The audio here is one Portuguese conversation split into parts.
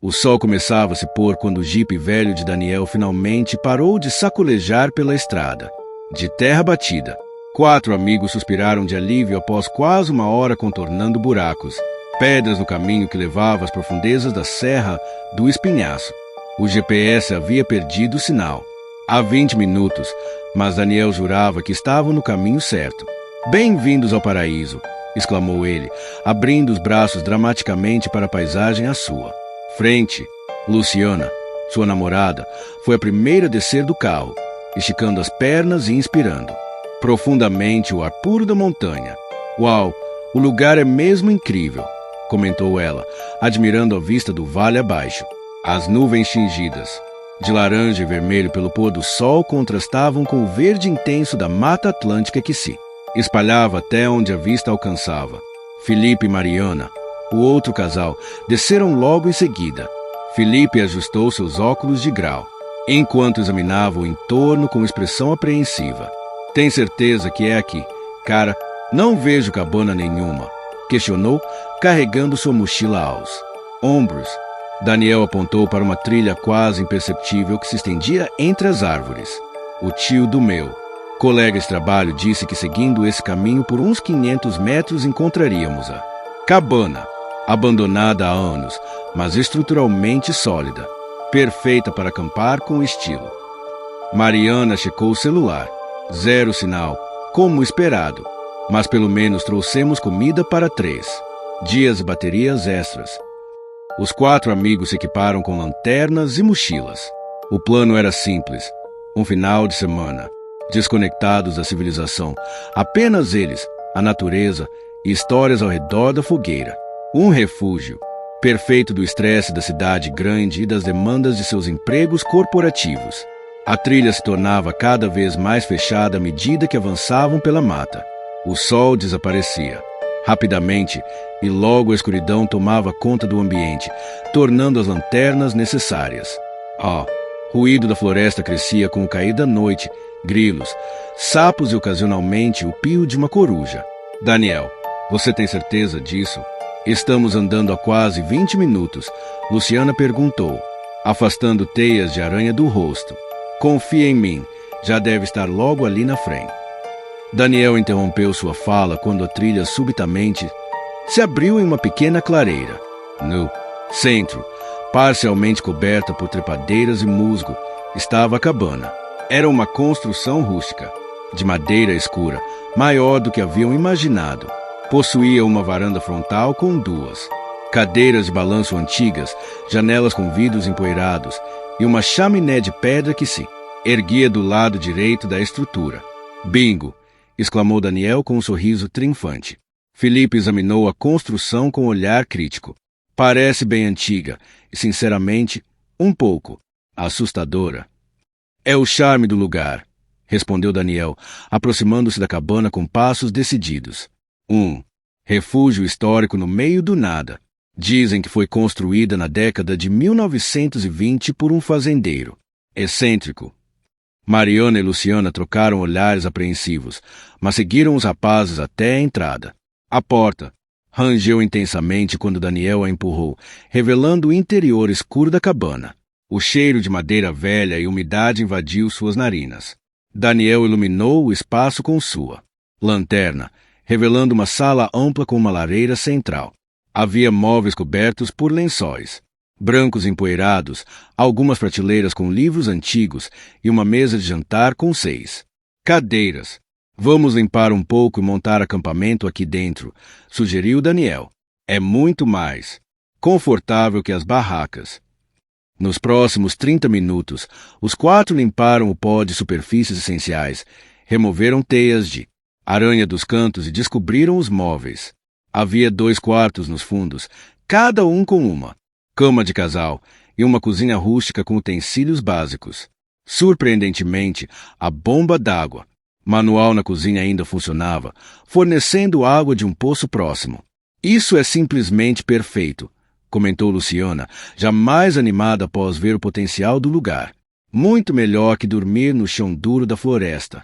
O sol começava a se pôr quando o jipe velho de Daniel finalmente parou de sacolejar pela estrada. De terra batida, 4 amigos suspiraram de alívio após quase uma hora contornando buracos, pedras no caminho que levava às profundezas da Serra do Espinhaço. O GPS havia perdido o sinal. Há 20 minutos, mas Daniel jurava que estavam no caminho certo. "Bem-vindos ao paraíso!" exclamou ele, abrindo os braços dramaticamente para a paisagem à sua frente. Luciana, sua namorada, foi a primeira a descer do carro, esticando as pernas e inspirando profundamente o ar puro da montanha. "Uau, o lugar é mesmo incrível", comentou ela, admirando a vista do vale abaixo. As nuvens tingidas de laranja e vermelho pelo pôr do sol contrastavam com o verde intenso da Mata Atlântica que se espalhava até onde a vista alcançava. Felipe e Mariana, o outro casal, desceram logo em seguida. Felipe ajustou seus óculos de grau, enquanto examinava o entorno com expressão apreensiva. "Tem certeza que é aqui? Cara, não vejo cabana nenhuma", questionou, carregando sua mochila aos ombros. Daniel apontou para uma trilha quase imperceptível que se estendia entre as árvores. "O tio do meu colega de trabalho disse que seguindo esse caminho por uns 500 metros encontraríamos a cabana, abandonada há anos, mas estruturalmente sólida, perfeita para acampar com estilo." Mariana checou o celular. Zero sinal, como esperado, mas pelo menos trouxemos comida para 3 dias e baterias extras. Os 4 amigos se equiparam com lanternas e mochilas. O plano era simples: um final de semana, desconectados da civilização, apenas eles, a natureza e histórias ao redor da fogueira. Um refúgio perfeito do estresse da cidade grande e das demandas de seus empregos corporativos. A trilha se tornava cada vez mais fechada à medida que avançavam pela mata. O sol desaparecia rapidamente e logo a escuridão tomava conta do ambiente, tornando as lanternas necessárias. Ruído da floresta crescia com o cair da noite, grilos, sapos e ocasionalmente o pio de uma coruja. "Daniel, você tem certeza disso?" "Estamos andando há quase 20 minutos", Luciana perguntou, afastando teias de aranha do rosto. "Confia em mim, já deve estar logo ali na frente." Daniel interrompeu sua fala quando a trilha subitamente se abriu em uma pequena clareira. No centro, parcialmente coberta por trepadeiras e musgo, estava a cabana. Era uma construção rústica, de madeira escura, maior do que haviam imaginado. Possuía uma varanda frontal com 2 cadeiras de balanço antigas, janelas com vidros empoeirados e uma chaminé de pedra que se erguia do lado direito da estrutura. "Bingo!" exclamou Daniel com um sorriso triunfante. Felipe examinou a construção com um olhar crítico. "Parece bem antiga e, sinceramente, um pouco assustadora." "É o charme do lugar", respondeu Daniel, aproximando-se da cabana com passos decididos. "Um refúgio histórico no meio do nada. Dizem que foi construída na década de 1920 por um fazendeiro excêntrico." Mariana e Luciana trocaram olhares apreensivos, mas seguiram os rapazes até a entrada. A porta rangeu intensamente quando Daniel a empurrou, revelando o interior escuro da cabana. O cheiro de madeira velha e umidade invadiu suas narinas. Daniel iluminou o espaço com sua lanterna, revelando uma sala ampla com uma lareira central. Havia móveis cobertos por lençóis brancos empoeirados, algumas prateleiras com livros antigos e uma mesa de jantar com 6 cadeiras. "Vamos limpar um pouco e montar acampamento aqui dentro", sugeriu Daniel. "É muito mais confortável que as barracas." Nos próximos 30 minutos, os 4 limparam o pó de superfícies essenciais, removeram teias de aranha dos cantos e descobriram os móveis. Havia 2 quartos nos fundos, cada um com uma cama de casal e uma cozinha rústica com utensílios básicos. Surpreendentemente, a bomba d'água manual na cozinha ainda funcionava, fornecendo água de um poço próximo. "Isso é simplesmente perfeito", comentou Luciana, já mais animada após ver o potencial do lugar. "Muito melhor que dormir no chão duro da floresta."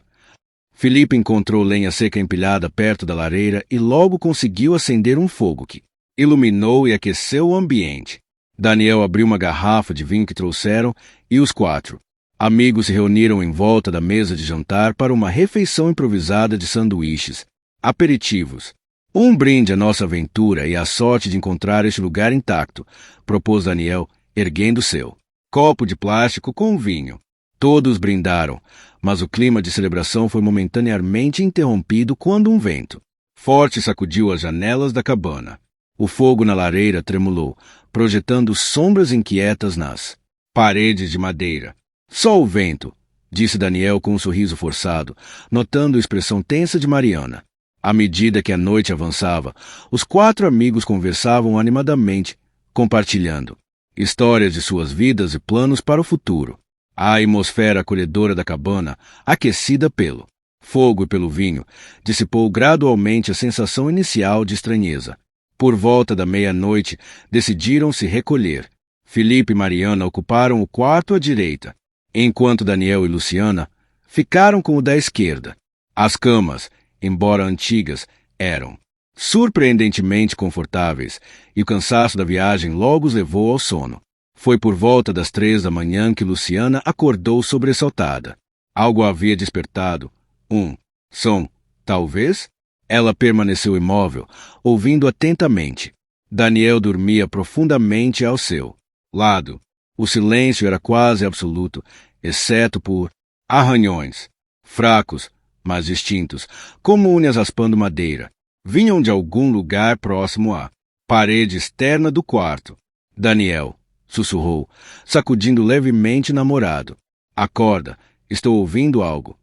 Felipe encontrou lenha seca empilhada perto da lareira e logo conseguiu acender um fogo que iluminou e aqueceu o ambiente. Daniel abriu uma garrafa de vinho que trouxeram e os 4 amigos se reuniram em volta da mesa de jantar para uma refeição improvisada de sanduíches, aperitivos. Um brinde à nossa aventura e à sorte de encontrar este lugar intacto, propôs Daniel, erguendo seu copo de plástico com vinho. Todos brindaram, mas o clima de celebração foi momentaneamente interrompido quando um vento forte sacudiu as janelas da cabana. O fogo na lareira tremulou, projetando sombras inquietas nas paredes de madeira. Só o vento, disse Daniel com um sorriso forçado, notando a expressão tensa de Mariana. À medida que a noite avançava, os 4 amigos conversavam animadamente, compartilhando histórias de suas vidas e planos para o futuro. A atmosfera acolhedora da cabana, aquecida pelo fogo e pelo vinho, dissipou gradualmente a sensação inicial de estranheza. Por volta da meia-noite, decidiram se recolher. Felipe e Mariana ocuparam o quarto à direita, enquanto Daniel e Luciana ficaram com o da esquerda. As camas, embora antigas, eram surpreendentemente confortáveis, e o cansaço da viagem logo os levou ao sono. Foi por volta das 3 da manhã que Luciana acordou sobressaltada. Algo a havia despertado. Um som, talvez? Ela permaneceu imóvel, ouvindo atentamente. Daniel dormia profundamente ao seu lado. O silêncio era quase absoluto, exceto por arranhões, fracos, mas distintos, como unhas raspando madeira. Vinham de algum lugar próximo à parede externa do quarto. Daniel sussurrou, sacudindo levemente o namorado. Acorda, estou ouvindo algo.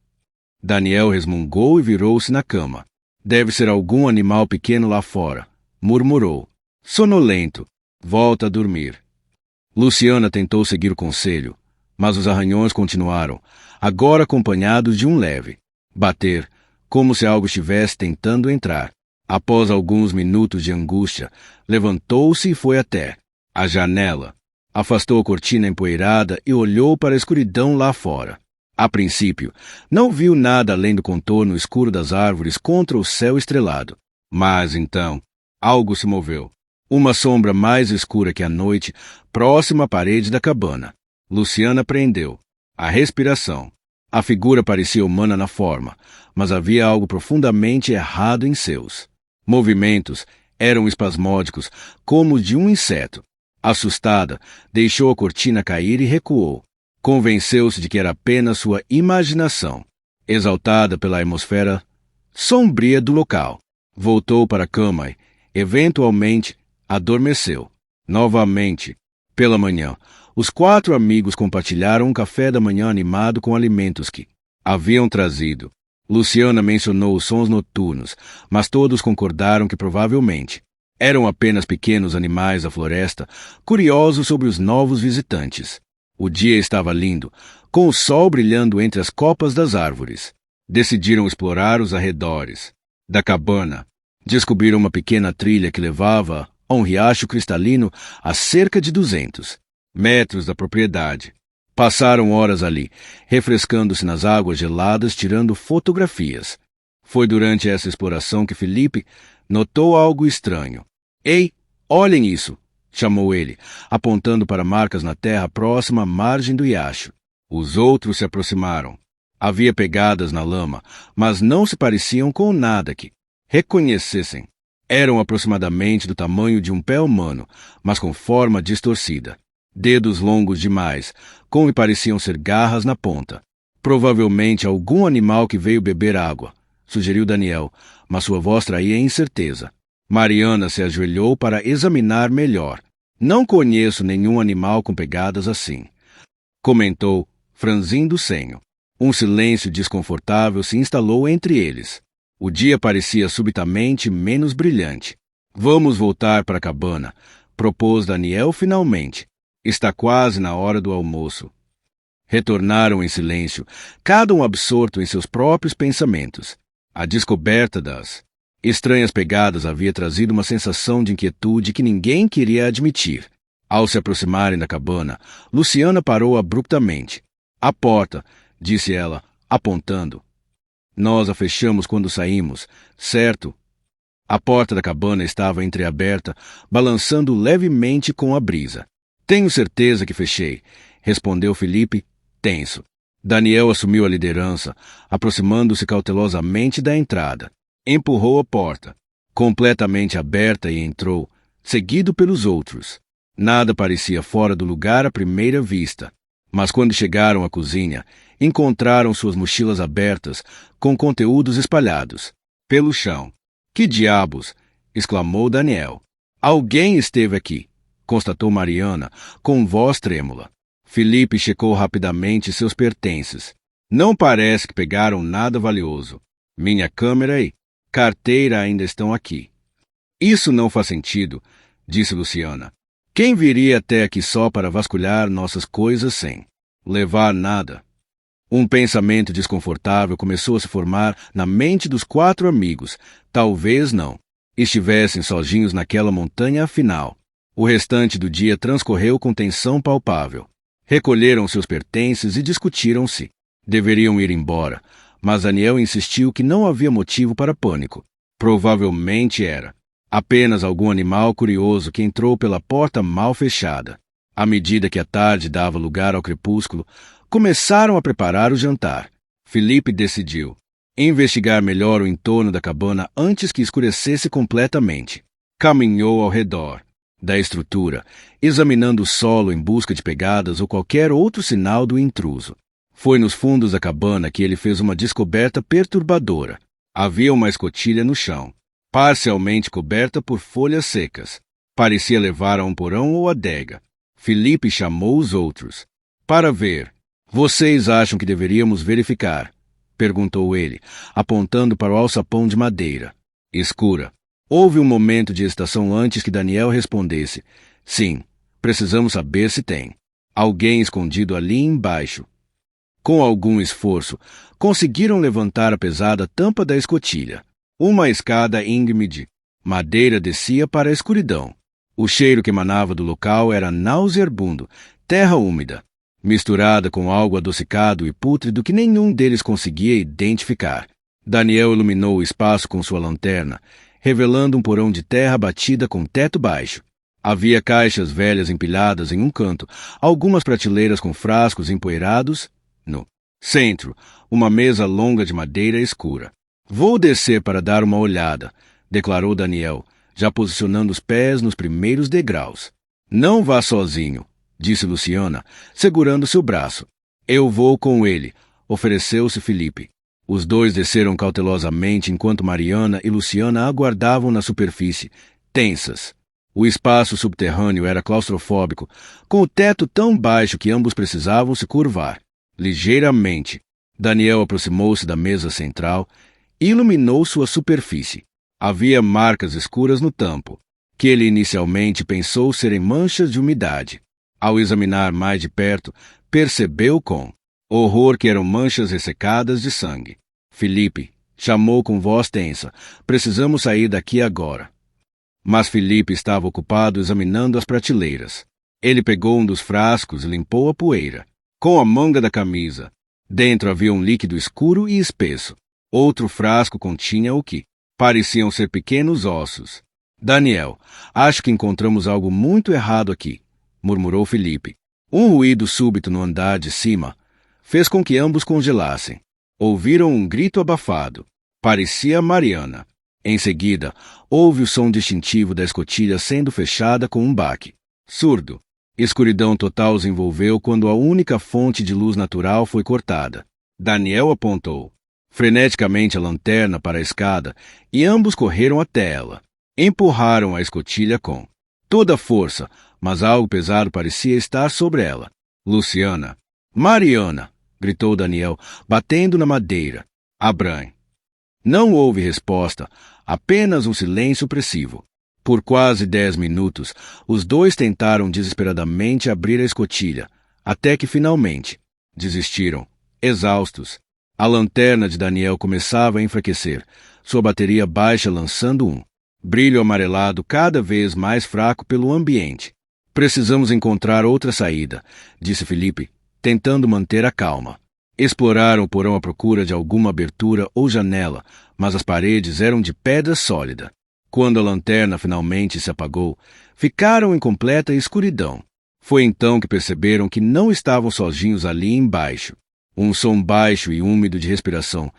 Daniel resmungou e virou-se na cama. Deve ser algum animal pequeno lá fora, murmurou. Sonolento, volta a dormir. Luciana tentou seguir o conselho, mas os arranhões continuaram, agora acompanhados de um leve bater, como se algo estivesse tentando entrar. Após alguns minutos de angústia, levantou-se e foi até a janela. Afastou a cortina empoeirada e olhou para a escuridão lá fora. A princípio, não viu nada além do contorno escuro das árvores contra o céu estrelado. Mas então, algo se moveu. Uma sombra mais escura que a noite, próxima à parede da cabana. Luciana prendeu a respiração. A figura parecia humana na forma, mas havia algo profundamente errado em seus movimentos. Eram espasmódicos, como os de um inseto. Assustada, deixou a cortina cair e recuou. Convenceu-se de que era apenas sua imaginação, exaltada pela atmosfera sombria do local. Voltou para a cama e, eventualmente, adormeceu. Novamente, pela manhã, os 4 amigos compartilharam um café da manhã animado com alimentos que haviam trazido. Luciana mencionou os sons noturnos, mas todos concordaram que provavelmente eram apenas pequenos animais da floresta, curiosos sobre os novos visitantes. O dia estava lindo, com o sol brilhando entre as copas das árvores. Decidiram explorar os arredores da cabana. Descobriram uma pequena trilha que levava a um riacho cristalino a cerca de 200 metros da propriedade. Passaram horas ali, refrescando-se nas águas geladas, tirando fotografias. Foi durante essa exploração que Felipe notou algo estranho. Ei, olhem isso! Chamou ele, apontando para marcas na terra próxima à margem do riacho. Os outros se aproximaram. Havia pegadas na lama, mas não se pareciam com nada que reconhecessem. Eram aproximadamente do tamanho de um pé humano, mas com forma distorcida. Dedos longos demais, como me pareciam ser garras na ponta. Provavelmente algum animal que veio beber água, sugeriu Daniel, mas sua voz traía incerteza. Mariana se ajoelhou para examinar melhor. Não conheço nenhum animal com pegadas assim, comentou, franzindo o senho. Um silêncio desconfortável se instalou entre eles. O dia parecia subitamente menos brilhante. Vamos voltar para a cabana, propôs Daniel finalmente. Está quase na hora do almoço. Retornaram em silêncio, cada um absorto em seus próprios pensamentos. A descoberta das estranhas pegadas havia trazido uma sensação de inquietude que ninguém queria admitir. Ao se aproximarem da cabana, Luciana parou abruptamente. A porta, disse ela, apontando. Nós a fechamos quando saímos, certo? A porta da cabana estava entreaberta, balançando levemente com a brisa. Tenho certeza que fechei, respondeu Felipe, tenso. Daniel assumiu a liderança, aproximando-se cautelosamente da entrada. Empurrou a porta, completamente aberta, e entrou, seguido pelos outros. Nada parecia fora do lugar à primeira vista. Mas quando chegaram à cozinha, encontraram suas mochilas abertas, com conteúdos espalhados pelo chão. Que diabos! Exclamou Daniel. Alguém esteve aqui, constatou Mariana, com voz trêmula. Felipe checou rapidamente seus pertences. Não parece que pegaram nada valioso. Minha câmera e carteira ainda estão aqui. Isso não faz sentido, disse Luciana. Quem viria até aqui só para vasculhar nossas coisas sem levar nada? Um pensamento desconfortável começou a se formar na mente dos 4 amigos. Talvez não estivessem sozinhos naquela montanha afinal. O restante do dia transcorreu com tensão palpável. Recolheram seus pertences e discutiram se deveriam ir embora, mas Daniel insistiu que não havia motivo para pânico. Provavelmente era apenas algum animal curioso que entrou pela porta mal fechada. À medida que a tarde dava lugar ao crepúsculo, começaram a preparar o jantar. Felipe decidiu investigar melhor o entorno da cabana antes que escurecesse completamente. Caminhou ao redor da estrutura, examinando o solo em busca de pegadas ou qualquer outro sinal do intruso. Foi nos fundos da cabana que ele fez uma descoberta perturbadora. Havia uma escotilha no chão, parcialmente coberta por folhas secas. Parecia levar a um porão ou adega. Felipe chamou os outros para ver. Vocês acham que deveríamos verificar? Perguntou ele, apontando para o alçapão de madeira escura. Houve um momento de hesitação antes que Daniel respondesse. Sim, precisamos saber se tem alguém escondido ali embaixo. Com algum esforço, conseguiram levantar a pesada tampa da escotilha. Uma escada íngreme de madeira descia para a escuridão. O cheiro que emanava do local era nauseabundo, terra úmida, misturada com algo adocicado e pútrido que nenhum deles conseguia identificar. Daniel iluminou o espaço com sua lanterna, revelando um porão de terra batida com teto baixo. Havia caixas velhas empilhadas em um canto, algumas prateleiras com frascos empoeirados. No centro, uma mesa longa de madeira escura. Vou descer para dar uma olhada, declarou Daniel, já posicionando os pés nos primeiros degraus. Não vá sozinho, disse Luciana, segurando seu braço. Eu vou com ele, ofereceu-se Felipe. Os dois desceram cautelosamente enquanto Mariana e Luciana aguardavam na superfície, tensas. O espaço subterrâneo era claustrofóbico, com o teto tão baixo que ambos precisavam se curvar. Ligeiramente, Daniel aproximou-se da mesa central e iluminou sua superfície. Havia marcas escuras no tampo, que ele inicialmente pensou serem manchas de umidade. Ao examinar mais de perto, percebeu com horror que eram manchas ressecadas de sangue. Felipe chamou com voz tensa. Precisamos sair daqui agora. Mas Felipe estava ocupado examinando as prateleiras. Ele pegou um dos frascos e limpou a poeira com a manga da camisa. Dentro havia um líquido escuro e espesso. Outro frasco continha o que pareciam ser pequenos ossos. Daniel, acho que encontramos algo muito errado aqui, murmurou Felipe. Um ruído súbito no andar de cima fez com que ambos congelassem. Ouviram um grito abafado. Parecia Mariana. Em seguida, houve o som distintivo da escotilha sendo fechada com um baque surdo. Escuridão total os envolveu quando a única fonte de luz natural foi cortada. Daniel apontou freneticamente a lanterna para a escada e ambos correram até ela. Empurraram a escotilha com toda a força, mas algo pesado parecia estar sobre ela. Luciana! Mariana! Gritou Daniel, batendo na madeira. Abram! Não houve resposta, apenas um silêncio opressivo. Por quase 10 minutos, os dois tentaram desesperadamente abrir a escotilha, até que finalmente desistiram, exaustos. A lanterna de Daniel começava a enfraquecer, sua bateria baixa lançando um brilho amarelado cada vez mais fraco pelo ambiente. Precisamos encontrar outra saída, disse Felipe, tentando manter a calma. Exploraram o porão à procura de alguma abertura ou janela, mas as paredes eram de pedra sólida. Quando a lanterna finalmente se apagou, ficaram em completa escuridão. Foi então que perceberam que não estavam sozinhos ali embaixo. Um som baixo e úmido de respiração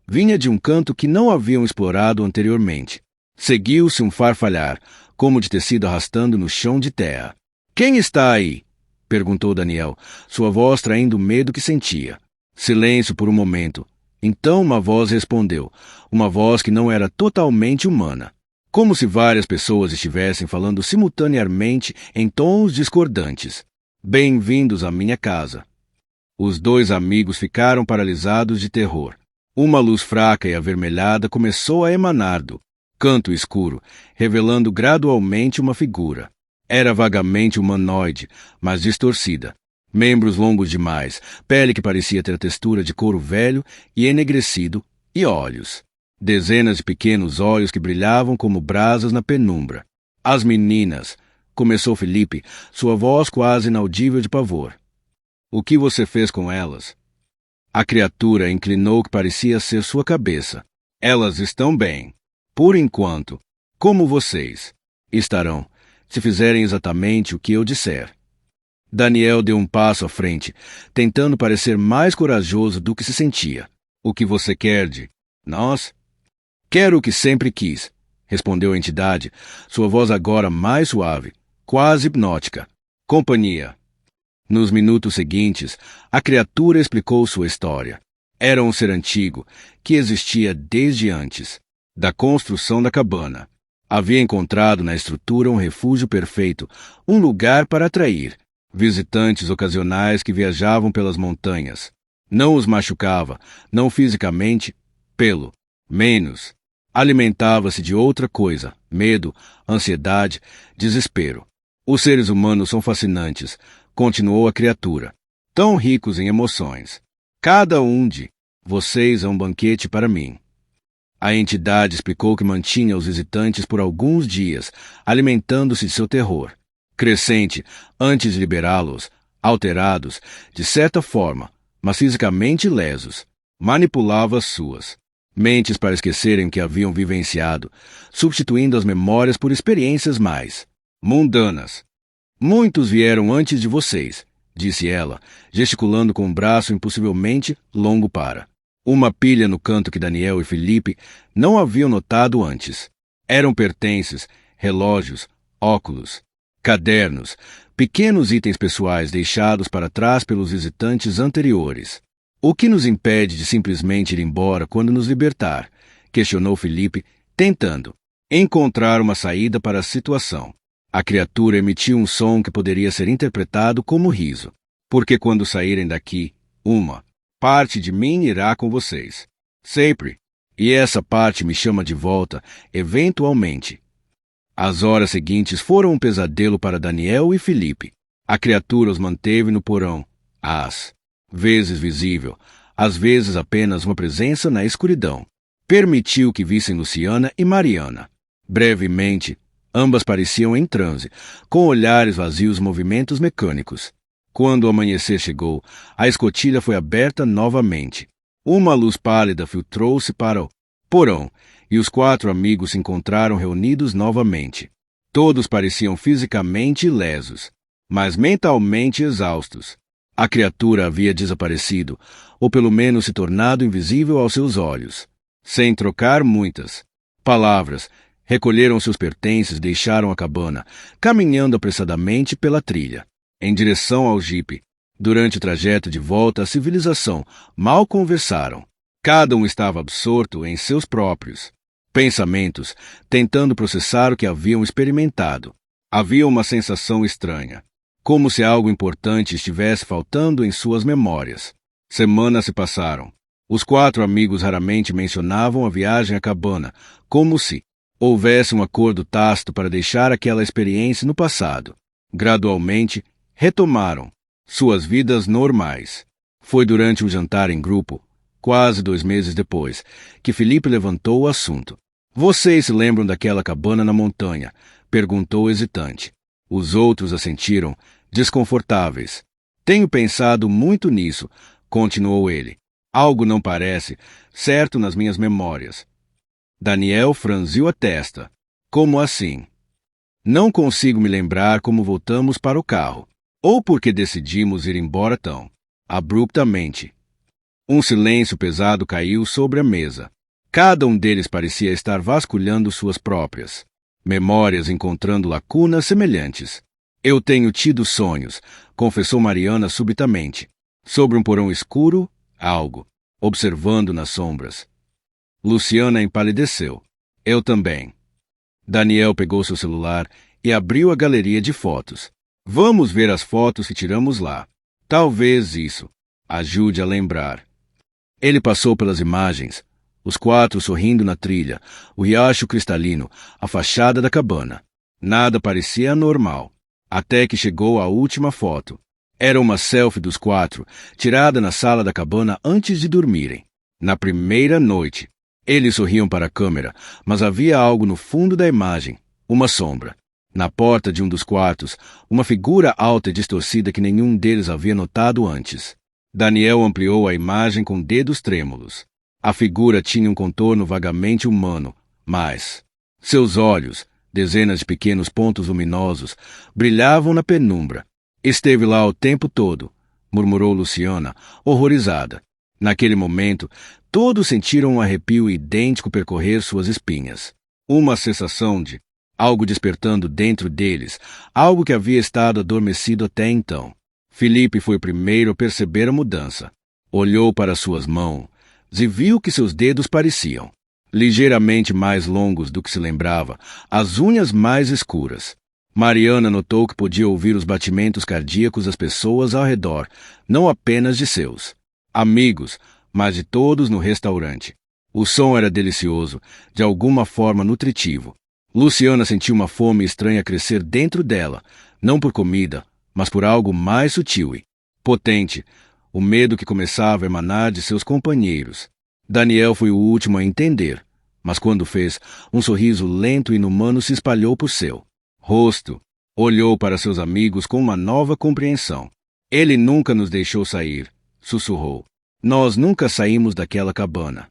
vinha de um canto que não haviam explorado anteriormente. Seguiu-se um farfalhar, como de tecido arrastando no chão de terra. — Quem está aí? Perguntou Daniel, sua voz traindo o medo que sentia. Silêncio por um momento. Então uma voz respondeu, uma voz que não era totalmente humana. Como se várias pessoas estivessem falando simultaneamente em tons discordantes. — Bem-vindos à minha casa. Os dois amigos ficaram paralisados de terror. Uma luz fraca e avermelhada começou a emanar do canto escuro, revelando gradualmente uma figura. Era vagamente humanoide, mas distorcida. Membros longos demais, pele que parecia ter a textura de couro velho e enegrecido, e olhos. Dezenas de pequenos olhos que brilhavam como brasas na penumbra. — As meninas! Começou Felipe, sua voz quase inaudível de pavor. — O que você fez com elas? A criatura inclinou o que parecia ser sua cabeça. — Elas estão bem. Por enquanto. Como vocês estarão, se fizerem exatamente o que eu disser. Daniel deu um passo à frente, tentando parecer mais corajoso do que se sentia. — O que você quer de nós? — Quero o que sempre quis, respondeu a entidade, sua voz agora mais suave, quase hipnótica. — Companhia. Nos minutos seguintes, a criatura explicou sua história. Era um ser antigo, que existia desde antes da construção da cabana. Havia encontrado na estrutura um refúgio perfeito, um lugar para atrair visitantes ocasionais que viajavam pelas montanhas. Não os machucava, não fisicamente, pelo menos. Alimentava-se de outra coisa, medo, ansiedade, desespero. Os seres humanos são fascinantes, continuou a criatura, tão ricos em emoções. Cada um de vocês é um banquete para mim. A entidade explicou que mantinha os visitantes por alguns dias, alimentando-se de seu terror crescente, antes de liberá-los, alterados, de certa forma, mas fisicamente lesos. Manipulava suas mentes para esquecerem o que haviam vivenciado, substituindo as memórias por experiências mais mundanas. Muitos vieram antes de vocês, disse ela, gesticulando com o braço impossivelmente longo para uma pilha no canto que Daniel e Felipe não haviam notado antes. Eram pertences, relógios, óculos, cadernos, pequenos itens pessoais deixados para trás pelos visitantes anteriores. O que nos impede de simplesmente ir embora quando nos libertar? Questionou Felipe, tentando encontrar uma saída para a situação. A criatura emitiu um som que poderia ser interpretado como riso. Porque quando saírem daqui, uma parte de mim irá com vocês. Sempre. E essa parte me chama de volta, eventualmente. As horas seguintes foram um pesadelo para Daniel e Felipe. A criatura os manteve no porão, às vezes visível, às vezes apenas uma presença na escuridão. Permitiu que vissem Luciana e Mariana. Brevemente, ambas pareciam em transe, com olhares vazios e movimentos mecânicos. Quando o amanhecer chegou, a escotilha foi aberta novamente. Uma luz pálida filtrou-se para o porão, e os 4 amigos se encontraram reunidos novamente. Todos pareciam fisicamente ilesos, mas mentalmente exaustos. A criatura havia desaparecido, ou pelo menos se tornado invisível aos seus olhos. Sem trocar muitas palavras, recolheram seus pertences e deixaram a cabana, caminhando apressadamente pela trilha, em direção ao jipe. Durante o trajeto de volta à civilização, mal conversaram. Cada um estava absorto em seus próprios pensamentos, tentando processar o que haviam experimentado. Havia uma sensação estranha, como se algo importante estivesse faltando em suas memórias. Semanas se passaram. Os 4 amigos raramente mencionavam a viagem à cabana, como se houvesse um acordo tácito para deixar aquela experiência no passado. Gradualmente, retomaram suas vidas normais. Foi durante um jantar em grupo, quase 2 meses depois, que Felipe levantou o assunto. — Vocês se lembram daquela cabana na montanha? Perguntou hesitante. Os outros assentiram, desconfortáveis. — Tenho pensado muito nisso, continuou ele. Algo não parece certo nas minhas memórias. Daniel franziu a testa. — Como assim? — Não consigo me lembrar como voltamos para o carro. ou porque decidimos ir embora tão abruptamente. Um silêncio pesado caiu sobre a mesa. Cada um deles parecia estar vasculhando suas próprias memórias, encontrando lacunas semelhantes. Eu tenho tido sonhos, confessou Mariana subitamente. Sobre um porão escuro, algo, observando nas sombras. Luciana empalideceu. Eu também. Daniel pegou seu celular e abriu a galeria de fotos. Vamos ver as fotos que tiramos lá. Talvez isso ajude a lembrar. Ele passou pelas imagens, os quatro sorrindo na trilha, o riacho cristalino, a fachada da cabana. Nada parecia anormal, até que chegou a última foto. Era uma selfie dos quatro, tirada na sala da cabana antes de dormirem. Na primeira noite. Eles sorriam para a câmera, mas havia algo no fundo da imagem, uma sombra. Na porta de um dos quartos, uma figura alta e distorcida que nenhum deles havia notado antes. Daniel ampliou a imagem com dedos trêmulos. A figura tinha um contorno vagamente humano, mas seus olhos, dezenas de pequenos pontos luminosos, brilhavam na penumbra. Esteve lá o tempo todo, murmurou Luciana, horrorizada. Naquele momento, todos sentiram um arrepio idêntico percorrer suas espinhas. Uma sensação de algo despertando dentro deles, algo que havia estado adormecido até então. Felipe foi o primeiro a perceber a mudança. Olhou para suas mãos e viu que seus dedos pareciam ligeiramente mais longos do que se lembrava, as unhas mais escuras. Mariana notou que podia ouvir os batimentos cardíacos das pessoas ao redor, não apenas de seus amigos, mas de todos no restaurante. O som era delicioso, de alguma forma nutritivo. Luciana sentiu uma fome estranha crescer dentro dela, não por comida, mas por algo mais sutil e potente, o medo que começava a emanar de seus companheiros. Daniel foi o último a entender, mas quando fez, um sorriso lento e inumano se espalhou por seu rosto. Olhou para seus amigos com uma nova compreensão. Ele nunca nos deixou sair, sussurrou. Nós nunca saímos daquela cabana.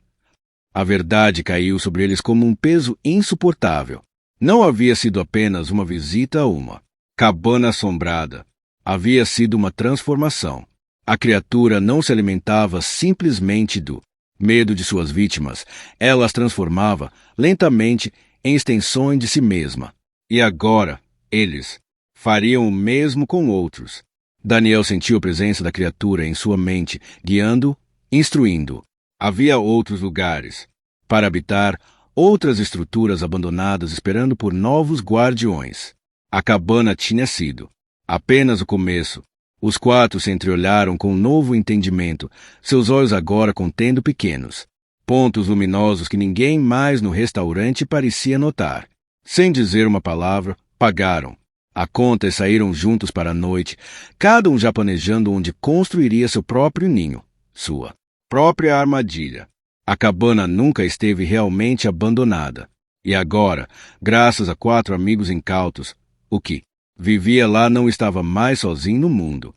A verdade caiu sobre eles como um peso insuportável. Não havia sido apenas uma visita a uma cabana assombrada. Havia sido uma transformação. A criatura não se alimentava simplesmente do medo de suas vítimas. Ela as transformava lentamente em extensões de si mesma. E agora, eles fariam o mesmo com outros. Daniel sentiu a presença da criatura em sua mente, guiando, instruindo. Havia outros lugares para habitar, outras estruturas abandonadas esperando por novos guardiões. A cabana tinha sido apenas o começo. Os quatro se entreolharam com um novo entendimento, seus olhos agora contendo pequenos pontos luminosos que ninguém mais no restaurante parecia notar. Sem dizer uma palavra, pagaram a conta e saíram juntos para a noite, cada um já planejando onde construiria seu próprio ninho, sua própria armadilha. A cabana nunca esteve realmente abandonada. E agora, graças a quatro amigos incautos, o que vivia lá não estava mais sozinho no mundo.